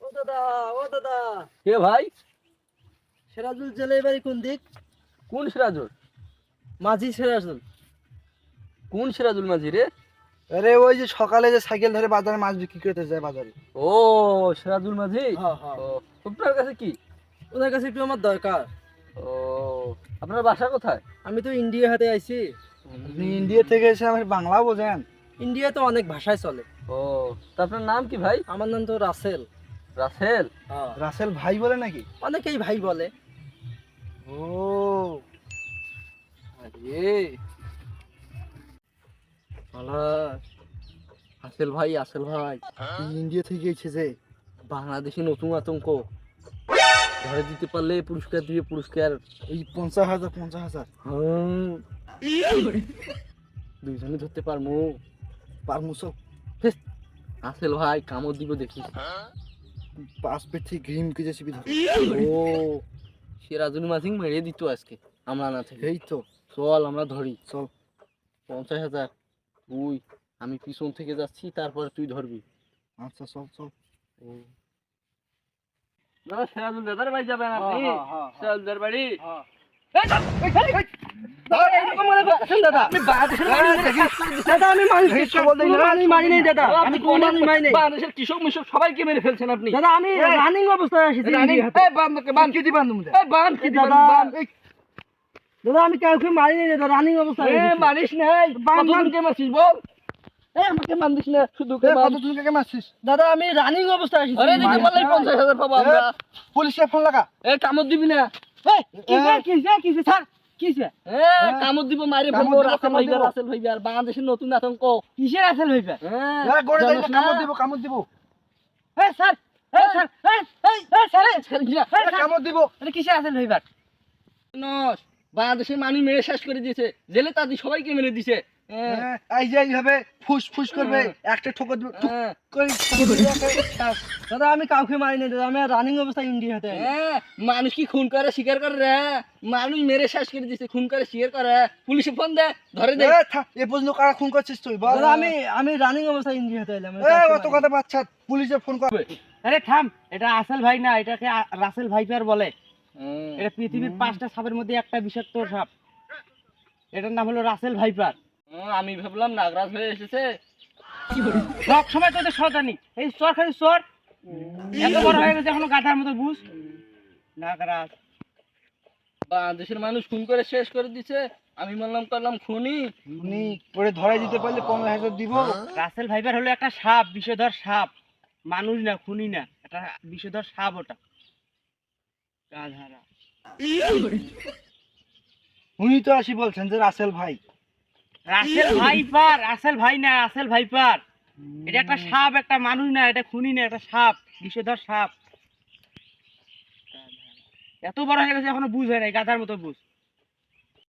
ও দাদা, ও দাদা, কে ভাই? সিরাজুল জেলে বাড়ি কোন দিক? কোন সিরাজুল? মাঝি সিরাজুল। কোন সিরাজুল মাঝি রে? আরে ওই যে সকালে যে সাইকেল ধরে বাজারে মাছ বিক্রি করতে যায় বাজারে। ও, সিরাজুল মাঝি। হ্যাঁ হ্যাঁ, ও, আপনার কাছে কি? ওদের কাছে একটু আমার দরকার। ও, আপনার বাসা কোথায়? আমি তো ইন্ডিয়া হাতে আইছি। আপনি ইন্ডিয়া থেকে এসে আমার বাংলা বোঝেন? ইন্ডিয়া তো অনেক ভাষায় চলে। ও, তা আপনার নাম কি ভাই? আমার নাম তো রাসেল। রাসেল? হ্যাঁ, রাসেল ভাই বলে নাকি? অনেকেই ভাই বলে। ও আরে আলাস, আসেল ভাই, আসেল ভাই। ইন্ডিয়া থেকে এসেছে। বাংলাদেশে নতুন আতঙ্ক, ধরে দিতে পারলে পুরস্কার দিবে, পুরস্কার। এই 50,000 50,000 হুম, দুইজনে ধরতে পারমু। পার মুসল আসেল ভাই কামড় দিব দেখিস। পাঁচ পেট থেকে গ্রিম কে জেসিবি ধর। ও, সিরাজুল মাঝি মেরে দিত আজকে আমরা না থেকে। এই তো চল আমরা ধরি। চল। 50,000 তুই, আমি পিছন থেকে যাচ্ছি, তারপরে তুই ধরবি। আচ্ছা চল চল। না, সিরাজুল দাদার বাড়ি যাবেন আপনি? হ্যাঁ, হ্যাঁ, হ্যাঁ। সিরাজুল দাদার বাড়ি? হ্যাঁ। দাদা আমি দাদা আমি মারি নাই দাদা, আমি কোনো মানুষ মারি নাই। বাংলাদেশের কৃষক মিশক সবাইকে মেরে ফেলছেন আপনি। দাদা আমি রানিং অবস্থায় আসিছি রানী, ইন্ডিয়া হাতে। এই বান তোকে বান। কি দিবান তুমি? এই বান কি দিবেন, দাদা, বান। দাদা আমি কাউকে মারি নাই দাদা, রানিং অবস্থায় এ, আসিছি। মারিস নাই। বান, বান। কতজনকে মারছিস বল? এই আমাকে মারিস না, শুধু কে মার। কত তুই কাকে মারছিস? দাদা আমি রানিং অবস্থায় আসিছি। আরে দিতে পারলেই 50,000 পাবো আমরা। পুলিশে ফোন লাগা। এ, কামড় দিবি না। এই, কিসে স্যার কিসে এ, কামড় দিব, মারি কামড় ফেলবো। দিব, রাসেল কামড় ভাইবার, দিব। রাসেল ভাইবার, বাংলাদেশের নতুন আতঙ্ক। কিসের আসল হইবে? হ্যাঁ, এ গড়ে যাই জানোস না? কামড় দিব কামড় দিব। এই স্যার, এই স্যার, এই স্যার, ছাড়বি না। এ কামড় দিব। এটা কিসের আসল হইবার? নস, বাংলাদেশের মানুষ মেরে শেষ করে দিয়েছে, জেলে তাদের সবাইকে মেরে দিছে। হ্যাঁ, এই যে এইভাবে ফুস ফুস করবে, একটা ঠোকর দিব টুক হ্যাঁ, করে শ্বাস। দাদা আমি কাউকে মারি নাই দাদা, আমি রানিং অবস্থায় ইন্ডিয়া হাতে আইছি। হ্যাঁ, মানুষ কি খুন করে স্বীকার করে রে? মানুষ মেরে শেষ করে দিছে, খুন করে স্বীকার করে। পুলিশে ফোন দে, ধরে দে। এ পর্যন্ত কারা খুন করছিস তুই বল? দাদা আমি রানিং অবস্থায় ইন্ডিয়া হাতে এলাম। অত কথা বাচ্চা পুলিশে ফোন কর। আরে থাম, এটা আসল ভাই না, এটাকে রাসেল ভাইপার বলে। হুম, এটা পৃথিবীর 5টা সাপের মধ্যে একটা বিষাক্ত সাপ। এটার নাম হলো রাসেল ভাইপার। আমি ভাবলাম নাগরাজ হয়ে এসেছে। সব সময় তো শয়তানি, এই চর খালি চর, এত বড় হয়ে গেছে এখনো গাধার মতো বুঝ। নাগরাজ বাংলাদেশের মানুষ খুন করে শেষ করে দিছে, আমি বললাম করলাম খুনি। উনি পরে ধরাই দিতে পারলে 15,000 দিব। রাসেল ভাইপার হলো একটা সাপ, বিষধর সাপ, মানুষ না, খুনি না, একটা বিষধর সাপ ওটা। গাধারা। উনি তো আসি বলছেন যে রাসেল ভাই। রাসেল ভাইপার, রাসেল ভাই না, রাসেল ভাইপার। এটা একটা সাপ, একটা মানুষ না, এটা খুনি না, একটা সাপ, বিষধর সাপ। এত বড় হয়ে গেছে এখনো বুঝ হয় নাই, গাধার মতো বুঝ।